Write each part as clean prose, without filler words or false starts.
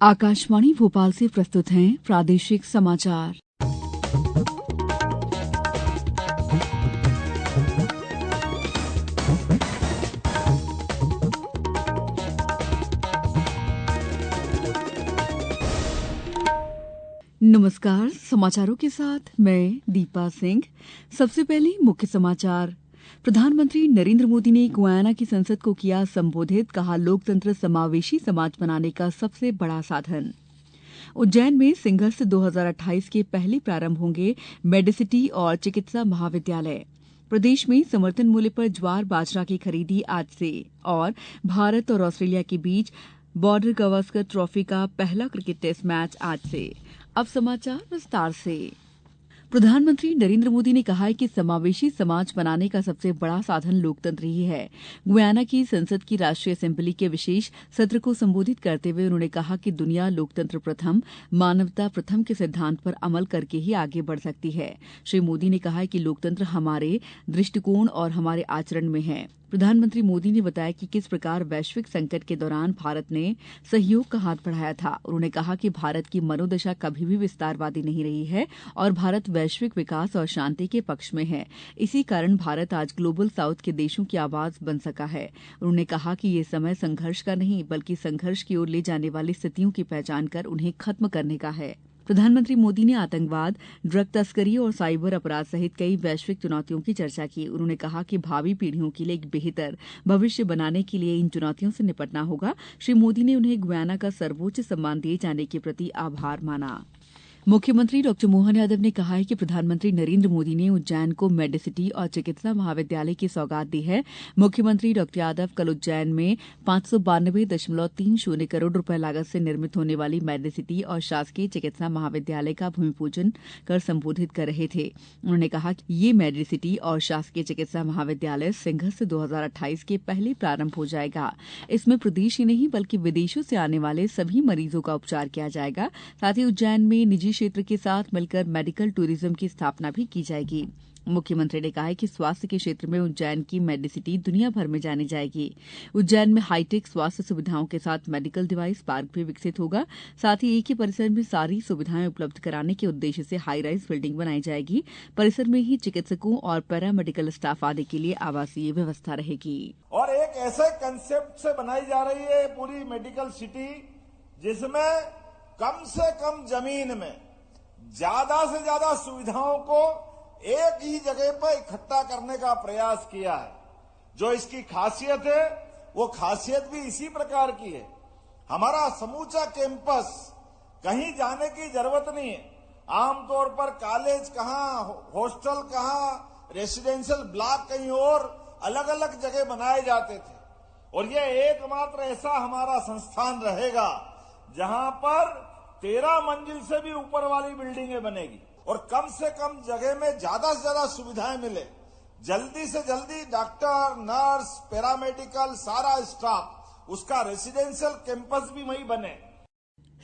आकाशवाणी भोपाल से प्रस्तुत हैं प्रादेशिक समाचार। नमस्कार, समाचारों के साथ मैं दीपा सिंह। सबसे पहले मुख्य समाचार। प्रधानमंत्री नरेंद्र मोदी ने गुयाना की संसद को किया संबोधित, कहा लोकतंत्र समावेशी समाज बनाने का सबसे बड़ा साधन। उज्जैन में सिंघर्ष 2028 के पहले प्रारंभ होंगे मेडिसिटी और चिकित्सा महाविद्यालय। प्रदेश में समर्थन मूल्य पर ज्वार बाजरा की खरीदी आज से। और भारत और ऑस्ट्रेलिया के बीच बॉर्डर गावस्कर ट्रॉफी का पहला क्रिकेट टेस्ट मैच आज से। अब समाचार विस्तार से। प्रधानमंत्री नरेंद्र मोदी ने कहा है कि समावेशी समाज बनाने का सबसे बड़ा साधन लोकतंत्र ही है। गुयाना की संसद की राष्ट्रीय असेंबली के विशेष सत्र को संबोधित करते हुए उन्होंने कहा कि दुनिया लोकतंत्र प्रथम, मानवता प्रथम के सिद्धांत पर अमल करके ही आगे बढ़ सकती है। श्री मोदी ने कहा कि लोकतंत्र हमारे दृष्टिकोण और हमारे आचरण में है। प्रधानमंत्री मोदी ने बताया कि किस प्रकार वैश्विक संकट के दौरान भारत ने सहयोग का हाथ बढ़ाया था। उन्होंने कहा कि भारत की मनोदशा कभी भी विस्तारवादी नहीं रही है और भारत वैश्विक विकास और शांति के पक्ष में है। इसी कारण भारत आज ग्लोबल साउथ के देशों की आवाज बन सका है। उन्होंने कहा कि ये समय संघर्ष का नहीं बल्कि संघर्ष की ओर ले जाने वाली स्थितियों की पहचान कर उन्हें खत्म करने का है। प्रधानमंत्री मोदी ने आतंकवाद, ड्रग तस्करी और साइबर अपराध सहित कई वैश्विक चुनौतियों की चर्चा की। उन्होंने कहा कि भावी पीढ़ियों के लिए एक बेहतर भविष्य बनाने के लिए इन चुनौतियों से निपटना होगा। श्री मोदी ने उन्हें गुयाना का सर्वोच्च सम्मान दिए जाने के प्रति आभार माना। मुख्यमंत्री डॉ मोहन यादव ने कहा है कि प्रधानमंत्री नरेंद्र मोदी ने उज्जैन को मेडिसिटी और चिकित्सा महाविद्यालय की सौगात दी है। मुख्यमंत्री डॉ यादव कल उज्जैन में 592.30 करोड़ रुपए लागत से निर्मित होने वाली मेडिसिटी और शासकीय चिकित्सा महाविद्यालय का भूमि पूजन कर संबोधित कर रहे थे। उन्होंने कहा कि ये मेडिसिटी और शासकीय चिकित्सा महाविद्यालय सिंघर्ष 2028 के पहले प्रारंभ हो जाएगा। इसमें प्रदेश ही नहीं बल्कि विदेशों से आने वाले सभी मरीजों का उपचार किया जाएगा। साथ ही उज्जैन में निजी क्षेत्र के साथ मिलकर मेडिकल टूरिज्म की स्थापना भी की जाएगी। मुख्यमंत्री ने कहा कि स्वास्थ्य के क्षेत्र में उज्जैन की मेडिसिटी दुनिया भर में जानी जाएगी। उज्जैन में हाईटेक स्वास्थ्य सुविधाओं के साथ मेडिकल डिवाइस पार्क भी विकसित होगा। साथ ही एक ही परिसर में सारी सुविधाएं उपलब्ध कराने के उद्देश्य से हाई राइज बिल्डिंग बनाई जाएगी। परिसर में ही चिकित्सकों और पैरामेडिकल स्टाफ आदि के लिए आवासीय व्यवस्था रहेगी। और एक ऐसे कंसेप्ट से बनाई जा रही है पूरी मेडिकल सिटी जिसमें कम से कम जमीन में ज्यादा से ज्यादा सुविधाओं को एक ही जगह पर इकट्ठा करने का प्रयास किया है। जो इसकी खासियत है वो खासियत भी इसी प्रकार की है। हमारा समूचा कैंपस कहीं जाने की जरूरत नहीं है। आमतौर पर कॉलेज कहाँ, हॉस्टल कहाँ, रेसिडेंशियल ब्लॉक कहीं और अलग अलग जगह बनाए जाते थे और ये एकमात्र ऐसा हमारा संस्थान रहेगा जहां पर 13 मंजिल से भी ऊपर वाली बिल्डिंगें बनेगी और कम से कम जगह में ज्यादा से ज्यादा सुविधाएं मिले। जल्दी से जल्दी डॉक्टर, नर्स, पैरामेडिकल सारा स्टाफ, उसका रेसिडेंशियल कैंपस भी वहीं बने।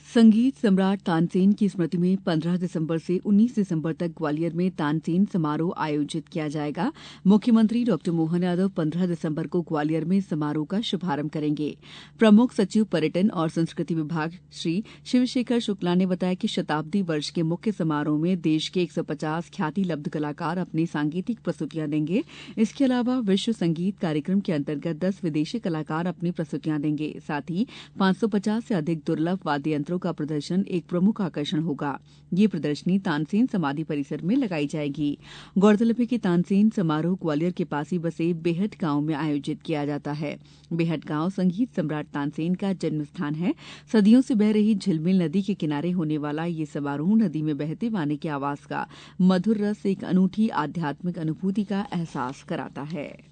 संगीत सम्राट तानसेन की स्मृति में 15 दिसंबर से 19 दिसंबर तक ग्वालियर में तानसेन समारोह आयोजित किया जाएगा। मुख्यमंत्री डॉ मोहन यादव 15 दिसंबर को ग्वालियर में समारोह का शुभारंभ करेंगे। प्रमुख सचिव पर्यटन और संस्कृति विभाग श्री शिवशेखर शुक्ला ने बताया कि शताब्दी वर्ष के मुख्य समारोह में देश के 150 ख्याति लब्ध कलाकार अपनी सांगीतिक प्रस्तुतियां देंगे। इसके अलावा विश्व संगीत कार्यक्रम के अंतर्गत 10 विदेशी कलाकार अपनी प्रस्तुतियां देंगे। साथ ही 550 से अधिक दुर्लभ वाद्य यंत्रों का प्रदर्शन एक प्रमुख आकर्षण होगा। ये प्रदर्शनी तानसेन समाधि परिसर में लगाई जाएगी। गौरतलब है कि तानसेन समारोह ग्वालियर के पास ही बसे बेहट गांव में आयोजित किया जाता है। बेहट गांव संगीत सम्राट तानसेन का जन्म स्थान है। सदियों से बह रही झिलमिल नदी के किनारे होने वाला ये समारोह नदी में बहते पानी की आवाज का मधुर रस एक अनूठी आध्यात्मिक अनुभूति का एहसास कराता है।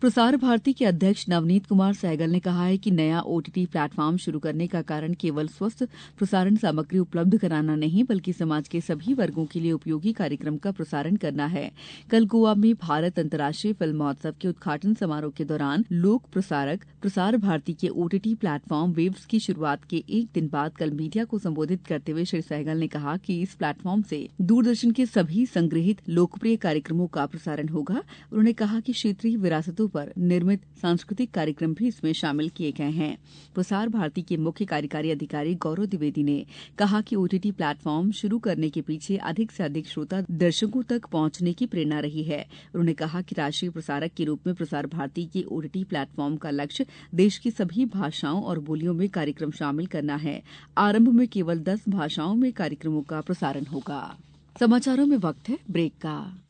प्रसार भारती के अध्यक्ष नवनीत कुमार सहगल ने कहा है कि नया ओटीटी प्लेटफॉर्म शुरू करने का कारण केवल स्वस्थ प्रसारण सामग्री उपलब्ध कराना नहीं बल्कि समाज के सभी वर्गों के लिए उपयोगी कार्यक्रम का प्रसारण करना है। कल गोवा में भारत अंतर्राष्ट्रीय फिल्म महोत्सव के उद्घाटन समारोह के दौरान लोक प्रसारक प्रसार भारती के ओटीटी प्लेटफॉर्म वेव्स की शुरुआत के एक दिन बाद कल मीडिया को संबोधित करते हुए श्री सहगल ने कहा कि इस प्लेटफॉर्म से दूरदर्शन के सभी संग्रहित लोकप्रिय कार्यक्रमों का प्रसारण होगा। उन्होंने कहा कि क्षेत्रीय विरासतों पर निर्मित सांस्कृतिक कार्यक्रम भी इसमें शामिल किए गए हैं। प्रसार भारती के मुख्य कार्यकारी अधिकारी गौरव द्विवेदी ने कहा कि OTT प्लेटफॉर्म शुरू करने के पीछे अधिक से अधिक श्रोता दर्शकों तक पहुंचने की प्रेरणा रही है। उन्होंने कहा कि राष्ट्रीय प्रसारक के रूप में प्रसार भारती के OTT प्लेटफॉर्म का लक्ष्य देश की सभी भाषाओं और बोलियों में कार्यक्रम शामिल करना है। आरंभ में केवल 10 भाषाओं में कार्यक्रमों का प्रसारण होगा। समाचारों में वक्त है ब्रेक का।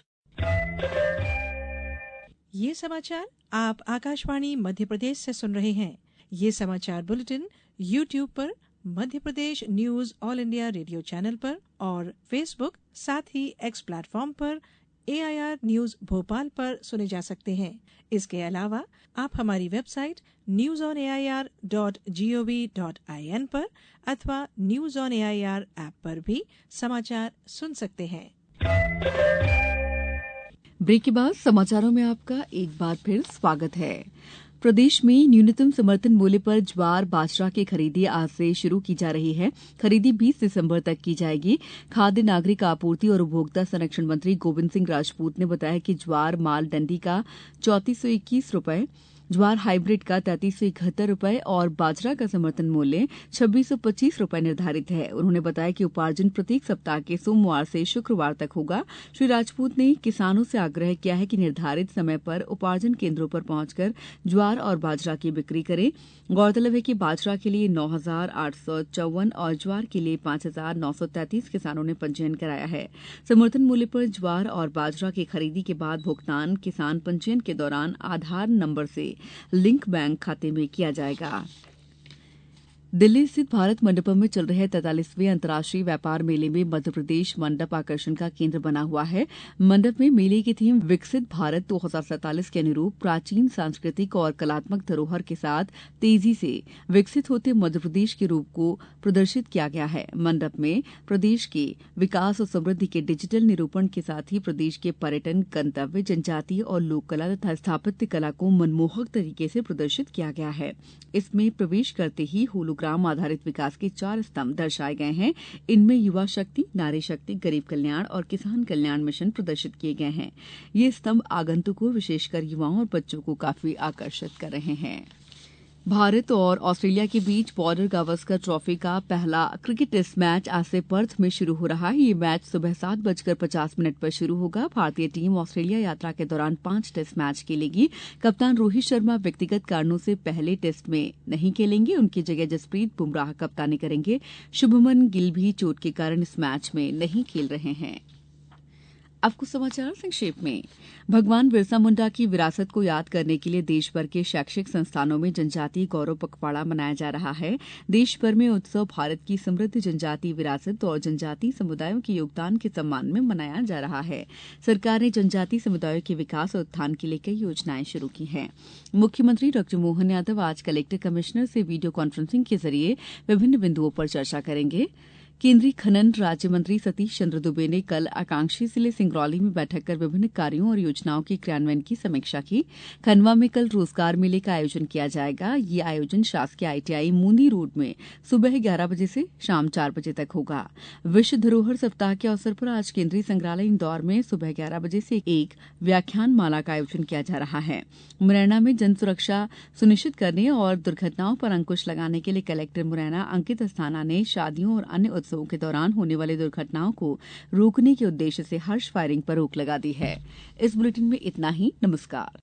ये समाचार आप आकाशवाणी मध्य प्रदेश से सुन रहे हैं। ये समाचार बुलेटिन YouTube पर, Madhya Pradesh news All India Radio channel पर और फेसबुक साथ ही X प्लेटफॉर्म पर AIR न्यूज भोपाल पर सुने जा सकते हैं। इसके अलावा आप हमारी वेबसाइट newsonair.gov.in पर अथवा न्यूज ऑन AIR ऐप पर भी समाचार सुन सकते हैं। ब्रेक के बाद समाचारों में आपका एक बार फिर स्वागत है। प्रदेश में न्यूनतम समर्थन मूल्य पर ज्वार बाजरा की खरीदी आज से शुरू की जा रही है। खरीदी 20 दिसंबर तक की जाएगी। खाद्य नागरिक आपूर्ति और उपभोक्ता संरक्षण मंत्री गोविंद सिंह राजपूत ने बताया कि ज्वार माल डंडी का 3421 रुपए, ज्वार हाइब्रिड का 3371 रुपए और बाजरा का समर्थन मूल्य 2625 रुपए निर्धारित है। उन्होंने बताया कि उपार्जन प्रत्येक सप्ताह के सोमवार से शुक्रवार तक होगा। श्री राजपूत ने किसानों से आग्रह किया है कि निर्धारित समय पर उपार्जन केंद्रों पर पहुंचकर ज्वार और बाजरा की बिक्री करें। गौरतलब है कि बाजरा के लिए 9854 और ज्वार के लिए 5933 किसानों ने पंजीयन कराया है। समर्थन मूल्य पर ज्वार और बाजरा की खरीदी के बाद भुगतान किसान पंजीयन के दौरान आधार नंबर से लिंक बैंक खाते में किया जाएगा। दिल्ली स्थित भारत मंडपम में चल रहे 43वें अंतर्राष्ट्रीय व्यापार मेले में मध्यप्रदेश मंडप आकर्षण का केंद्र बना हुआ है। मंडप में मेले की थीम विकसित भारत 2047 के अनुरूप प्राचीन सांस्कृतिक और कलात्मक धरोहर के साथ तेजी से विकसित होते मध्यप्रदेश के रूप को प्रदर्शित किया गया है। मंडप में प्रदेश के विकास और समृद्धि के डिजिटल निरूपण के साथ ही प्रदेश के पर्यटन, गंतव्य, जनजातीय और लोक कला तथा स्थापत्य कला को मनमोहक तरीके से प्रदर्शित किया गया है। इसमें प्रवेश करते ही ग्राम आधारित विकास के 4 स्तंभ दर्शाए गए हैं। इनमें युवा शक्ति, नारी शक्ति, गरीब कल्याण और किसान कल्याण मिशन प्रदर्शित किए गए हैं। ये स्तंभ आगंतुकों, विशेषकर युवाओं और बच्चों को काफी आकर्षित कर रहे हैं। भारत और ऑस्ट्रेलिया के बीच बॉर्डर गावस्कर ट्रॉफी का पहला क्रिकेट टेस्ट मैच आज से पर्थ में शुरू हो रहा है। ये मैच सुबह 7:50 पर शुरू होगा। भारतीय टीम ऑस्ट्रेलिया यात्रा के दौरान 5 टेस्ट मैच खेलेगी। कप्तान रोहित शर्मा व्यक्तिगत कारणों से पहले टेस्ट में नहीं खेलेंगे। उनकी जगह जसप्रीत बुमराह कप्तानी करेंगे। शुभमन गिल भी चोट के कारण इस मैच में नहीं खेल रहे हैं। अब कुछ समाचार संक्षेप में। भगवान बिरसा मुंडा की विरासत को याद करने के लिए देश भर के शैक्षिक संस्थानों में जनजातीय गौरव पखवाड़ा मनाया जा रहा है। देश भर में उत्सव भारत की समृद्ध जनजातीय विरासत और जनजातीय समुदायों के योगदान के सम्मान में मनाया जा रहा है। सरकार ने जनजातीय समुदायों के विकास और उत्थान के लिए कई योजनाएं शुरू की हैं। मुख्यमंत्री डॉ मोहन यादव आज कलेक्टर कमिश्नर से वीडियो कॉन्फ्रेंसिंग के जरिए विभिन्न बिंदुओं पर चर्चा करेंगे। केंद्रीय खनन राज्य मंत्री सतीश चंद्र दुबे ने कल आकांक्षी जिले सिंगरौली में बैठक कर विभिन्न कार्यों और योजनाओं के क्रियान्वयन की समीक्षा की। खंडवा में कल रोजगार मेले का आयोजन किया जाएगा। ये आयोजन शासकीय ITI मूंदी रोड में सुबह 11 बजे से शाम 4 बजे तक होगा। विश्व धरोहर सप्ताह के अवसर पर आज केंद्रीय संग्रहालय इंदौर में सुबह 11 बजे से एक व्याख्यान माला का आयोजन किया जा रहा है। मुरैना में जन सुरक्षा सुनिश्चित करने और दुर्घटनाओं पर अंकुश लगाने के लिए कलेक्टर मुरैना अंकित अस्थाना ने शादियों और अन्य उत्सवों के दौरान होने वाली दुर्घटनाओं को रोकने के उद्देश्य से हर्ष फायरिंग पर रोक लगा दी है। इस बुलेटिन में इतना ही। नमस्कार।